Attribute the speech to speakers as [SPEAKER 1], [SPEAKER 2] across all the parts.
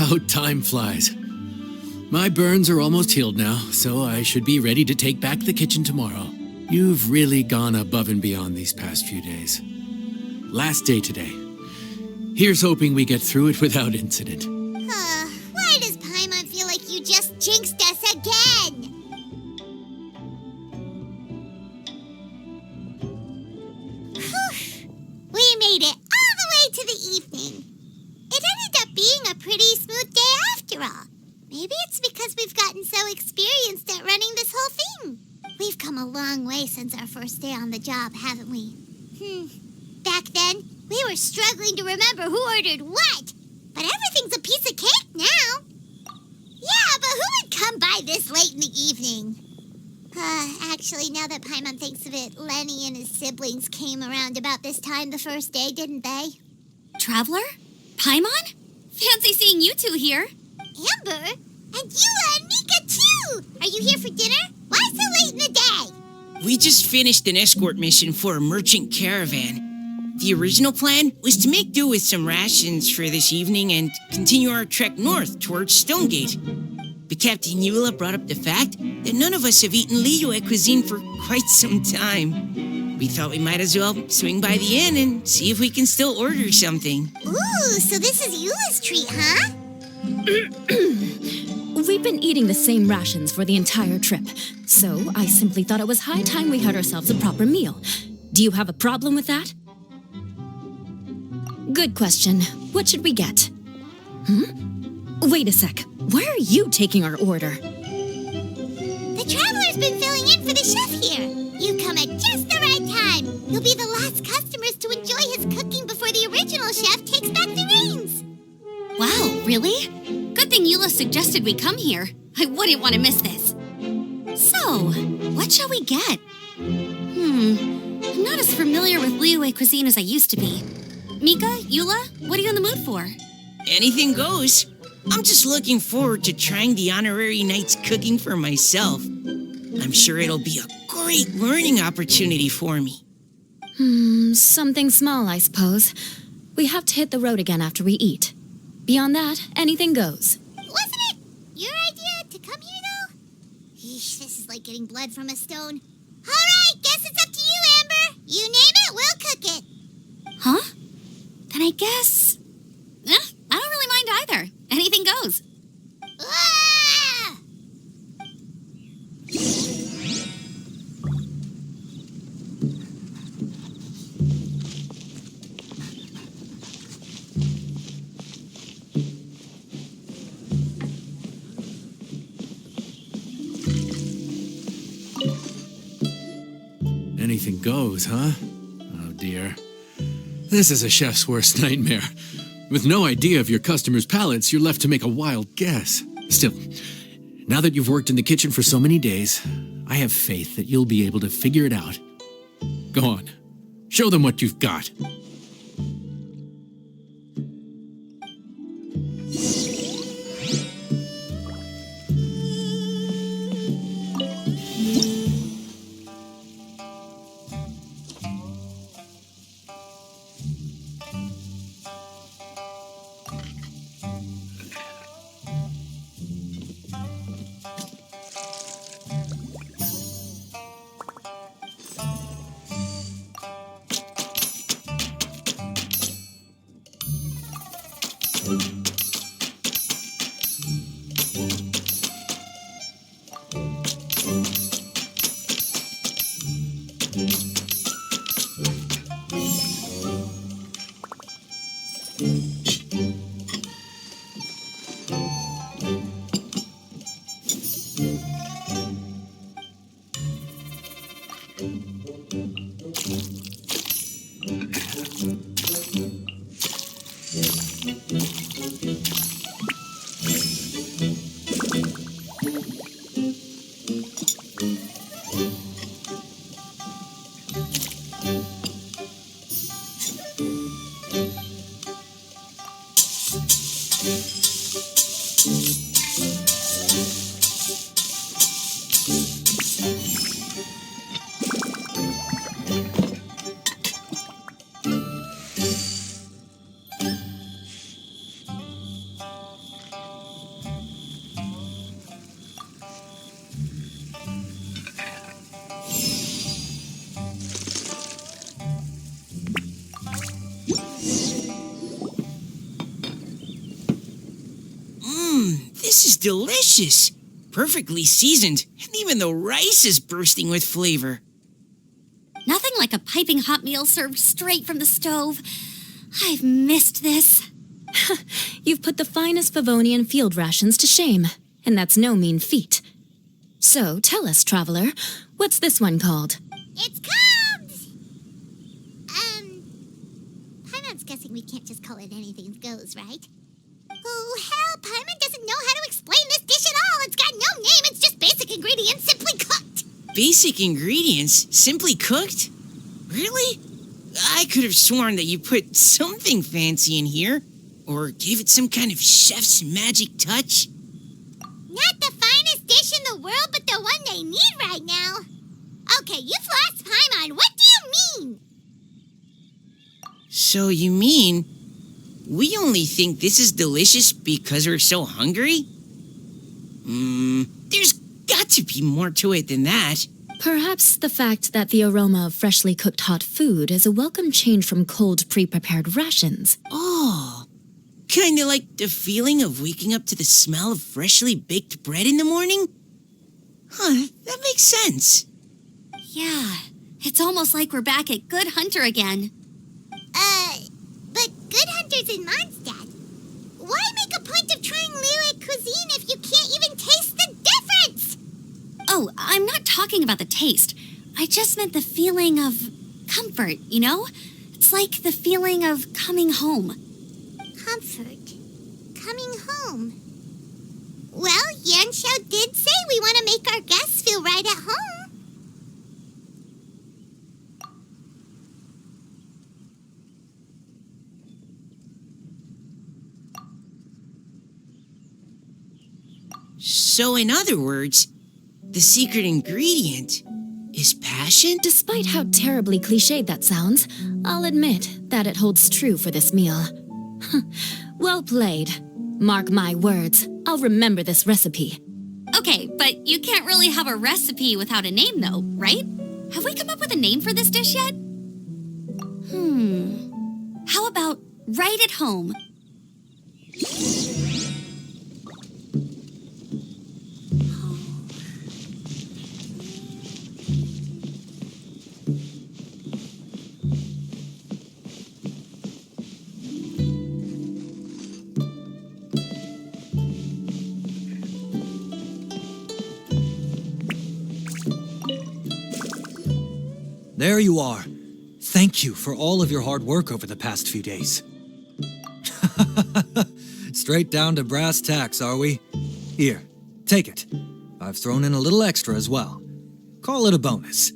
[SPEAKER 1] How time flies. My burns are almost healed now, so I should be ready to take back the kitchen tomorrow. You've really gone above and beyond these past few days. Last day today. Here's hoping we get through it without incident.
[SPEAKER 2] Why does Paimon feel like you just jinxed us again? We made it all the way to the evening. It ended up being a pretty smooth day after all. Maybe it's because we've gotten so experienced at running this whole thing. We've come a long way since our first day on the job, haven't we? Back then, we were struggling to remember who ordered what. But everything's a piece of cake now. Yeah, but who would come by this late in the evening? Actually, now that Paimon thinks of it, Lenny and his siblings came around about this time the first day, didn't they?
[SPEAKER 3] Traveler? Paimon? Fancy seeing you two here.
[SPEAKER 2] Amber? And Eula and Mika, too! Are you here for dinner? Why so late in the day?
[SPEAKER 4] We just finished an escort mission for a merchant caravan. The original plan was to make do with some rations for this evening and continue our trek north towards Stonegate. But Captain Eula brought up the fact that none of us have eaten Liyue cuisine for quite some time. We thought we might as well swing by the inn and see if we can still order something.
[SPEAKER 2] Ooh, so this is Eula's treat, huh?
[SPEAKER 5] We've been eating the same rations for the entire trip, so I simply thought it was high time we had ourselves a proper meal. Do you have a problem with that? Good question. What should we get? Wait a sec. Why are you taking our order?
[SPEAKER 2] The Traveler's been filling in for the chef here. You come at just the right time. You'll be the last customers to enjoy his cooking before the original chef takes back the reins.
[SPEAKER 3] Wow, really? Good thing Eula suggested we come here. I wouldn't want to miss this. So, what shall we get? I'm not as familiar with Liyue cuisine as I used to be. Mika, Eula, what are you in the mood for?
[SPEAKER 4] Anything goes. I'm just looking forward to trying the honorary knight's cooking for myself. I'm sure it'll be a great learning opportunity for me.
[SPEAKER 5] Something small, I suppose. We have to hit the road again after we eat. Beyond that, anything goes.
[SPEAKER 2] Wasn't it your idea to come here, though? Yeesh, this is like getting blood from a stone. All right, guess it's up to you, Amber. You name it, we'll cook it.
[SPEAKER 3] Huh? Then I guess... I don't really mind either. Anything goes.
[SPEAKER 2] Ah!
[SPEAKER 1] Anything goes, huh? Oh dear. This is a chef's worst nightmare. With no idea of your customers' palates, you're left to make a wild guess. Still, now that you've worked in the kitchen for so many days, I have faith that you'll be able to figure it out. Go on. Show them what you've got.
[SPEAKER 4] This is delicious. Perfectly seasoned, and even the rice is bursting with flavor.
[SPEAKER 3] Nothing like a piping hot meal served straight from the stove. I've missed this.
[SPEAKER 5] You've put the finest Favonian field rations to shame, and that's no mean feat. So, tell us, traveler, what's this one called?
[SPEAKER 2] It's called... Paimon's guessing we can't just call it anything goes, right? Oh, hell, Paimon doesn't know how to explain this dish at all. It's got no name, it's just basic ingredients simply cooked.
[SPEAKER 4] Basic ingredients? Simply cooked? Really? I could have sworn that you put something fancy in here, or gave it some kind of chef's magic touch.
[SPEAKER 2] Not the finest dish in the world, but the one they need right now. Okay, you've lost Paimon. What do you mean?
[SPEAKER 4] So you mean we only think this is delicious because we're so hungry? There's got to be more to it than that.
[SPEAKER 5] Perhaps the fact that the aroma of freshly cooked hot food is a welcome change from cold, pre-prepared rations.
[SPEAKER 4] Oh, kinda like the feeling of waking up to the smell of freshly baked bread in the morning? Huh, that makes sense.
[SPEAKER 3] Yeah, it's almost like we're back at Good Hunter again.
[SPEAKER 2] But Good Hunter's in Mondstadt. Why make a point of trying Lyric cuisine if you can't even taste the difference?
[SPEAKER 3] Oh, I'm not talking about the taste. I just meant the feeling of comfort, you know? It's like the feeling of coming home.
[SPEAKER 2] Comfort. Coming home. Well, Yanshao did say we want to make our guests feel right at home.
[SPEAKER 4] So in other words, the secret ingredient is passion?
[SPEAKER 5] Despite how terribly cliched that sounds, I'll admit that it holds true for this meal. Well played. Mark my words, I'll remember this recipe.
[SPEAKER 3] Okay, but you can't really have a recipe without a name, though, right? Have we come up with a name for this dish yet? How about Right at Home?
[SPEAKER 6] There you are. Thank you for all of your hard work over the past few days. Straight down to brass tacks, are we? Here, take it. I've thrown in a little extra as well. Call it a bonus.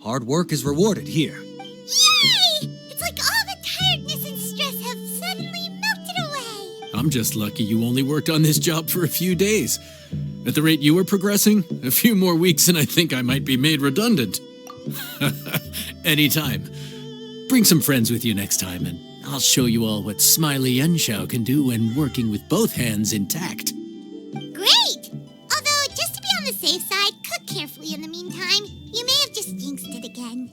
[SPEAKER 6] Hard work is rewarded here.
[SPEAKER 2] Yay! It's like all the tiredness and stress have suddenly melted away.
[SPEAKER 1] I'm just lucky you only worked on this job for a few days. At the rate you were progressing, a few more weeks and I think I might be made redundant. Anytime. Bring some friends with you next time, and I'll show you all what Smiley Yenshao can do when working with both hands intact.
[SPEAKER 2] Great! Although, just to be on the safe side, cook carefully in the meantime. You may have just jinxed it again.